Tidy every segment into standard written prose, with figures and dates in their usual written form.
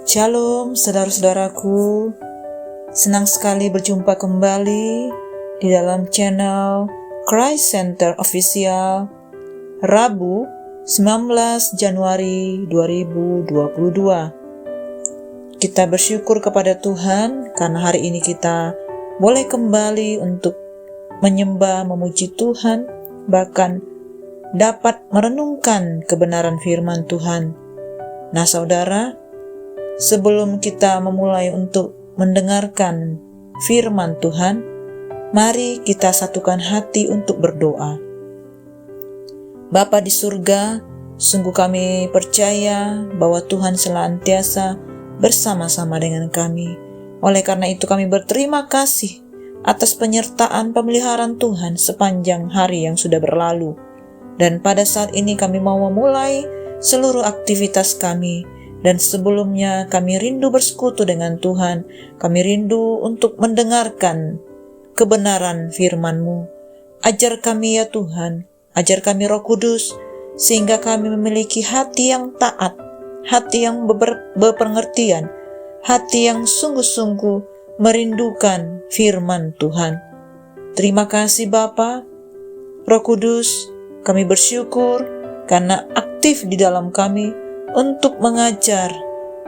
Shalom saudara-saudaraku, senang sekali berjumpa kembali di dalam channel Christ Center Official, Rabu 19 Januari 2022. Kita bersyukur kepada Tuhan karena hari ini kita boleh kembali untuk menyembah, memuji Tuhan, bahkan dapat merenungkan kebenaran firman Tuhan. Nah saudara, sebelum kita memulai untuk mendengarkan firman Tuhan, mari kita satukan hati untuk berdoa. Bapa di surga, sungguh kami percaya bahwa Tuhan senantiasa bersama-sama dengan kami. Oleh karena itu kami berterima kasih atas penyertaan pemeliharaan Tuhan sepanjang hari yang sudah berlalu. Dan pada saat ini kami mau memulai seluruh aktivitas kami. Dan sebelumnya kami rindu bersekutu dengan Tuhan. Kami rindu untuk mendengarkan kebenaran firman-Mu. Ajar kami ya Tuhan, ajar kami Roh Kudus, sehingga kami memiliki hati yang taat, hati yang berpengertian, hati yang sungguh-sungguh merindukan firman Tuhan. Terima kasih Bapa, Roh Kudus, kami bersyukur karena aktif di dalam kami untuk mengajar,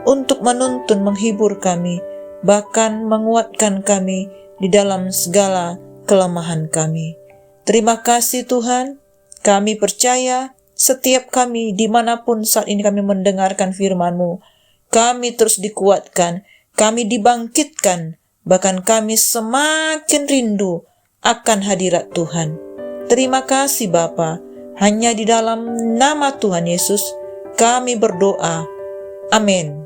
untuk menuntun, menghibur kami, bahkan menguatkan kami di dalam segala kelemahan kami. Terima kasih Tuhan, kami percaya setiap kami dimanapun saat ini kami mendengarkan firman-Mu, kami terus dikuatkan, kami dibangkitkan, bahkan kami semakin rindu akan hadirat Tuhan. Terima kasih Bapa, hanya di dalam nama Tuhan Yesus kami berdoa. Amin.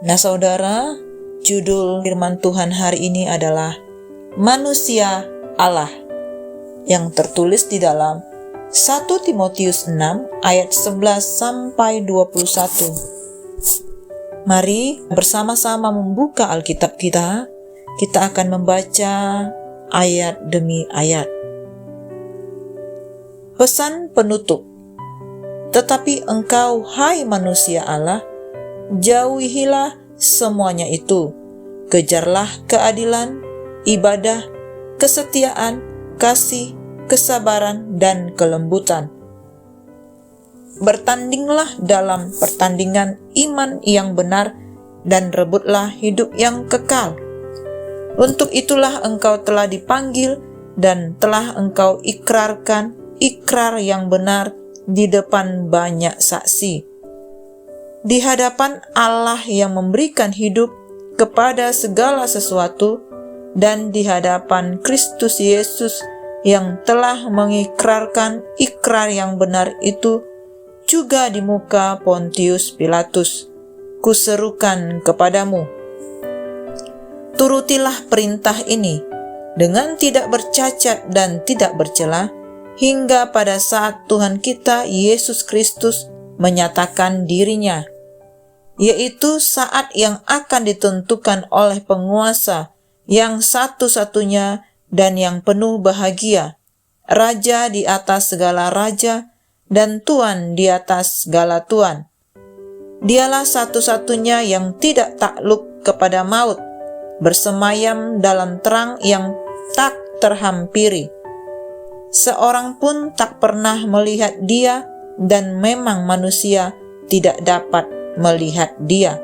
Nah saudara, judul firman Tuhan hari ini adalah Manusia Allah, yang tertulis di dalam 1 Timotius 6 ayat 11 sampai 21. Mari bersama-sama membuka Alkitab kita. Kita akan membaca ayat demi ayat. Pesan penutup. Tetapi engkau, hai manusia Allah, jauhilah semuanya itu. Kejarlah keadilan, ibadah, kesetiaan, kasih, kesabaran, dan kelembutan. Bertandinglah dalam pertandingan iman yang benar, dan rebutlah hidup yang kekal. Untuk itulah engkau telah dipanggil, dan telah engkau ikrarkan ikrar yang benar di depan banyak saksi, di hadapan Allah yang memberikan hidup kepada segala sesuatu, dan di hadapan Kristus Yesus yang telah mengikrarkan ikrar yang benar itu juga di muka Pontius Pilatus. Kuserukan kepadamu, turutilah perintah ini dengan tidak bercacat dan tidak bercela, hingga pada saat Tuhan kita Yesus Kristus menyatakan dirinya, yaitu saat yang akan ditentukan oleh penguasa yang satu-satunya dan yang penuh bahagia, Raja di atas segala raja dan Tuan di atas segala tuan. Dialah satu-satunya yang tidak takluk kepada maut, bersemayam dalam terang yang tak terhampiri. Seorang pun tak pernah melihat Dia, dan memang manusia tidak dapat melihat Dia.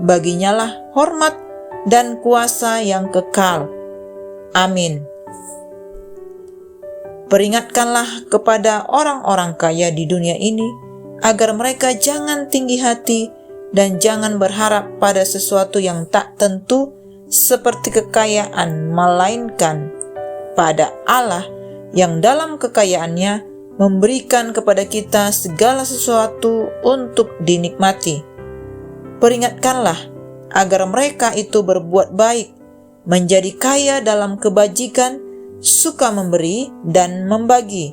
Baginyalah hormat dan kuasa yang kekal. Amin. Peringatkanlah kepada orang-orang kaya di dunia ini, agar mereka jangan tinggi hati dan jangan berharap pada sesuatu yang tak tentu seperti kekayaan, melainkan pada Allah yang dalam kekayaannya memberikan kepada kita segala sesuatu untuk dinikmati. Peringatkanlah agar mereka itu berbuat baik, menjadi kaya dalam kebajikan, suka memberi dan membagi,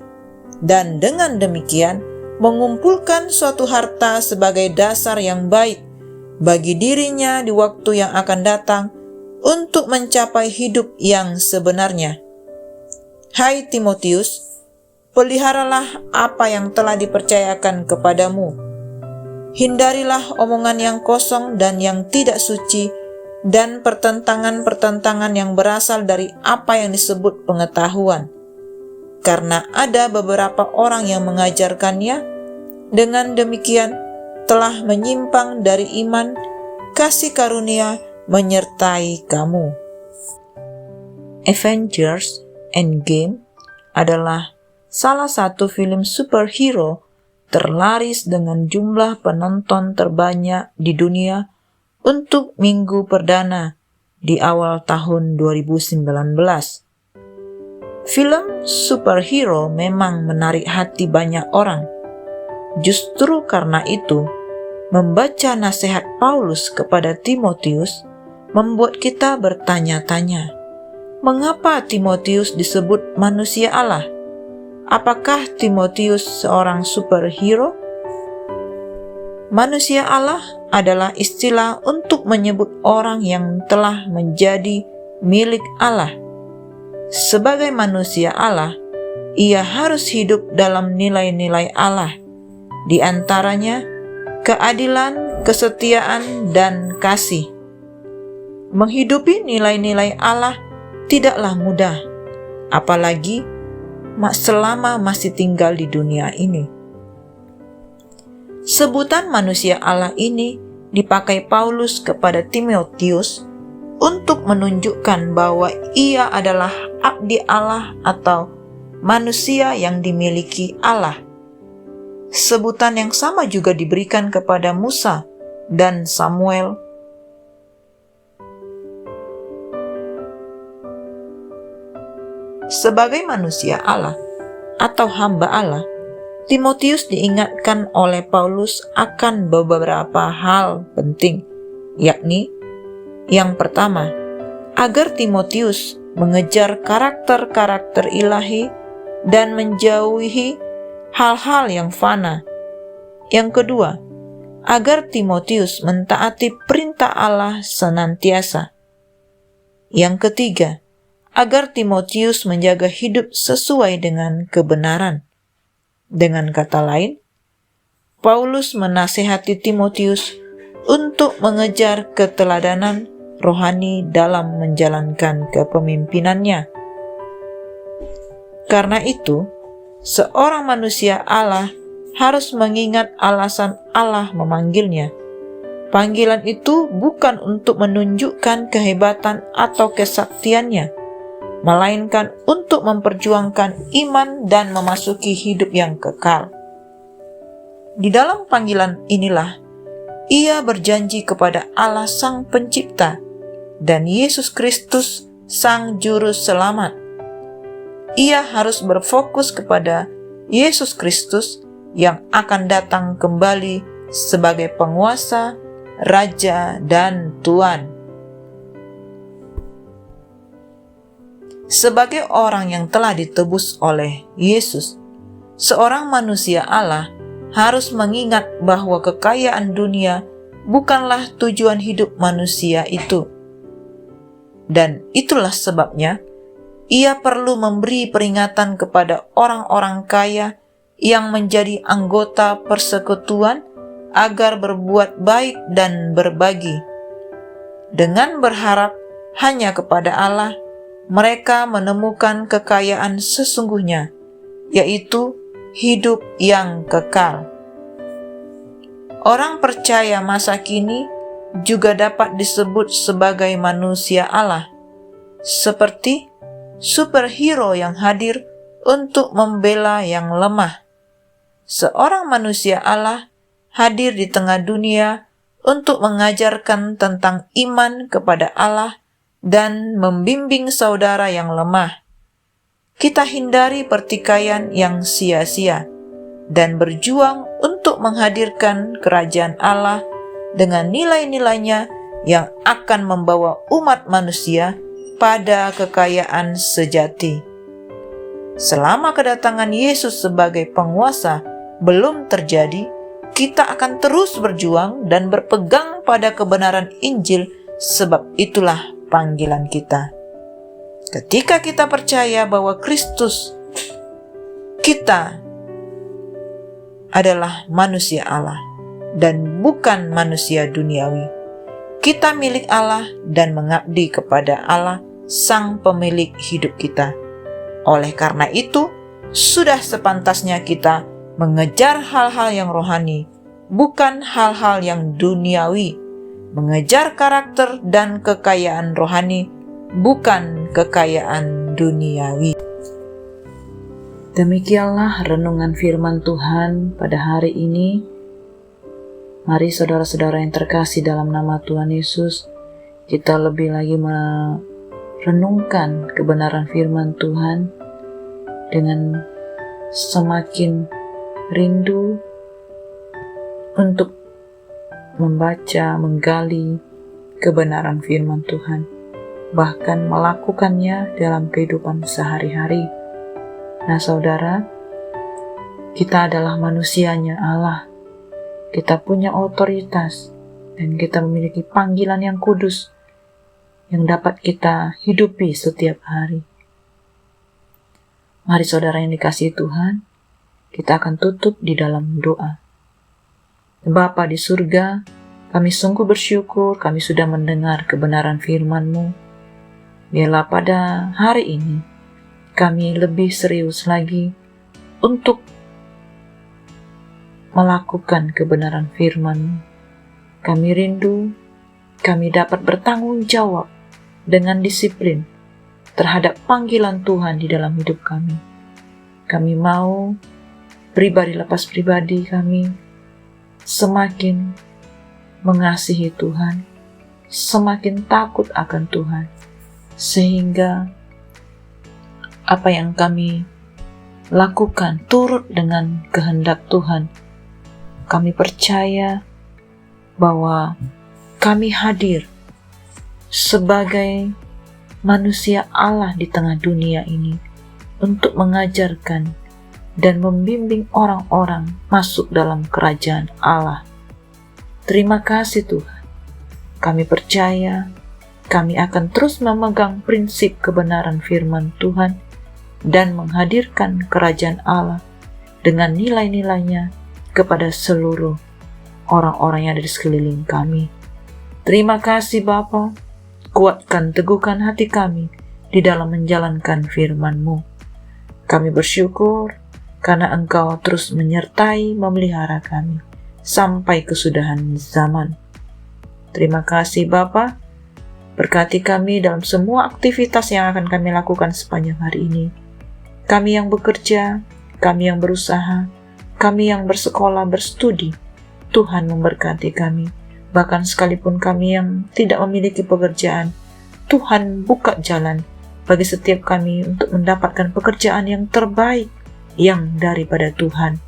dan dengan demikian mengumpulkan suatu harta sebagai dasar yang baik bagi dirinya di waktu yang akan datang untuk mencapai hidup yang sebenarnya. Hai Timotius, peliharalah apa yang telah dipercayakan kepadamu. Hindarilah omongan yang kosong dan yang tidak suci, dan pertentangan-pertentangan yang berasal dari apa yang disebut pengetahuan. Karena ada beberapa orang yang mengajarkannya, dengan demikian telah menyimpang dari iman. Kasih karunia menyertai kamu. Avengers Endgame adalah salah satu film superhero terlaris dengan jumlah penonton terbanyak di dunia untuk minggu perdana di awal tahun 2019. Film superhero memang menarik hati banyak orang. Justru karena itu, membaca nasihat Paulus kepada Timotius membuat kita bertanya-tanya, mengapa Timotius disebut manusia Allah? Apakah Timotius seorang superhero? Manusia Allah adalah istilah untuk menyebut orang yang telah menjadi milik Allah. Sebagai manusia Allah, ia harus hidup dalam nilai-nilai Allah, di antaranya keadilan, kesetiaan, dan kasih. Menghidupi nilai-nilai Allah tidaklah mudah, apalagi selama masih tinggal di dunia ini. Sebutan manusia Allah ini dipakai Paulus kepada Timotius untuk menunjukkan bahwa ia adalah abdi Allah atau manusia yang dimiliki Allah. Sebutan yang sama juga diberikan kepada Musa dan Samuel. Sebagai manusia Allah atau hamba Allah, Timotius diingatkan oleh Paulus akan beberapa hal penting, yakni yang pertama, agar Timotius mengejar karakter-karakter ilahi dan menjauhi hal-hal yang fana. Yang kedua, agar Timotius mentaati perintah Allah senantiasa. Yang ketiga, agar Timotius menjaga hidup sesuai dengan kebenaran. Dengan kata lain, Paulus menasihati Timotius untuk mengejar keteladanan rohani dalam menjalankan kepemimpinannya. Karena itu, seorang manusia Allah harus mengingat alasan Allah memanggilnya. Panggilan itu bukan untuk menunjukkan kehebatan atau kesaktiannya, melainkan untuk memperjuangkan iman dan memasuki hidup yang kekal. Di dalam panggilan inilah, ia berjanji kepada Allah Sang Pencipta dan Yesus Kristus Sang Juru Selamat. Ia harus berfokus kepada Yesus Kristus yang akan datang kembali sebagai penguasa, Raja, dan Tuan. Sebagai orang yang telah ditebus oleh Yesus, seorang manusia Allah harus mengingat bahwa kekayaan dunia bukanlah tujuan hidup manusia itu. Dan itulah sebabnya ia perlu memberi peringatan kepada orang-orang kaya yang menjadi anggota persekutuan agar berbuat baik dan berbagi. Dengan berharap hanya kepada Allah, mereka menemukan kekayaan sesungguhnya, yaitu hidup yang kekal. Orang percaya masa kini juga dapat disebut sebagai manusia Allah, seperti superhero yang hadir untuk membela yang lemah. Seorang manusia Allah hadir di tengah dunia untuk mengajarkan tentang iman kepada Allah dan membimbing saudara yang lemah. Kita hindari pertikaian yang sia-sia dan berjuang untuk menghadirkan kerajaan Allah dengan nilai-nilainya yang akan membawa umat manusia pada kekayaan sejati. Selama kedatangan Yesus sebagai penguasa belum terjadi, kita akan terus berjuang dan berpegang pada kebenaran Injil, sebab itulah panggilan kita. Ketika kita percaya bahwa Kristus kita adalah manusia Allah, dan bukan manusia duniawi. Kita milik Allah dan mengabdi kepada Allah, Sang Pemilik hidup kita. Oleh karena itu, sudah sepantasnya kita mengejar hal-hal yang rohani, bukan hal-hal yang duniawi. Mengejar karakter dan kekayaan rohani, bukan kekayaan duniawi. Demikianlah renungan firman Tuhan pada hari ini. Mari saudara-saudara yang terkasih dalam nama Tuhan Yesus, kita lebih lagi merenungkan kebenaran firman Tuhan dengan semakin rindu untuk membaca, menggali kebenaran firman Tuhan, bahkan melakukannya dalam kehidupan sehari-hari. Nah saudara, kita adalah manusianya Allah. Kita punya otoritas dan kita memiliki panggilan yang kudus yang dapat kita hidupi setiap hari. Mari saudara yang dikasihi Tuhan, kita akan tutup di dalam doa. Bapa di surga, kami sungguh bersyukur kami sudah mendengar kebenaran firman-Mu. Biarlah pada hari ini kami lebih serius lagi untuk melakukan kebenaran firman-Mu. Kami rindu kami dapat bertanggung jawab dengan disiplin terhadap panggilan Tuhan di dalam hidup kami. Kami mau pribadi lepas pribadi kami semakin mengasihi Tuhan, semakin takut akan Tuhan, sehingga apa yang kami lakukan turut dengan kehendak Tuhan. Kami percaya bahwa kami hadir sebagai manusia Allah di tengah dunia ini untuk mengajarkan dan membimbing orang-orang masuk dalam kerajaan Allah. Terima kasih Tuhan. Kami percaya kami akan terus memegang prinsip kebenaran firman Tuhan dan menghadirkan kerajaan Allah dengan nilai-nilainya kepada seluruh orang-orang yang ada di sekeliling kami. Terima kasih Bapa, kuatkan teguhkan hati kami di dalam menjalankan firman-Mu. Kami bersyukur karena Engkau terus menyertai memelihara kami sampai kesudahan zaman. Terima kasih Bapa, berkati kami dalam semua aktivitas yang akan kami lakukan sepanjang hari ini. Kami yang bekerja, kami yang berusaha, kami yang bersekolah, berstudi, Tuhan memberkati kami. Bahkan sekalipun kami yang tidak memiliki pekerjaan, Tuhan buka jalan bagi setiap kami untuk mendapatkan pekerjaan yang terbaik yang daripada Tuhan.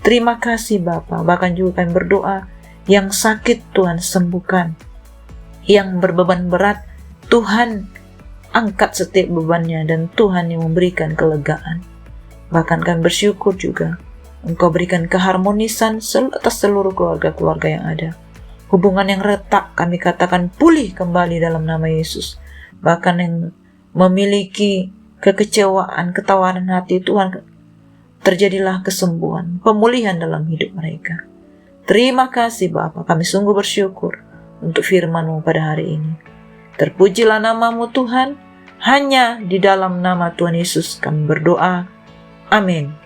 Terima kasih Bapa. Bahkan juga kami berdoa, yang sakit Tuhan sembuhkan, yang berbeban berat Tuhan angkat setiap bebannya, dan Tuhan yang memberikan kelegaan. Bahkan kami bersyukur juga Engkau berikan keharmonisan atas seluruh keluarga-keluarga yang ada. Hubungan yang retak kami katakan pulih kembali dalam nama Yesus. Bahkan yang memiliki kekecewaan, ketawanan hati, Tuhan, terjadilah kesembuhan, pemulihan dalam hidup mereka. Terima kasih Bapa, kami sungguh bersyukur untuk firman-Mu pada hari ini. Terpujilah nama-Mu Tuhan, hanya di dalam nama Tuhan Yesus kami berdoa. Amin.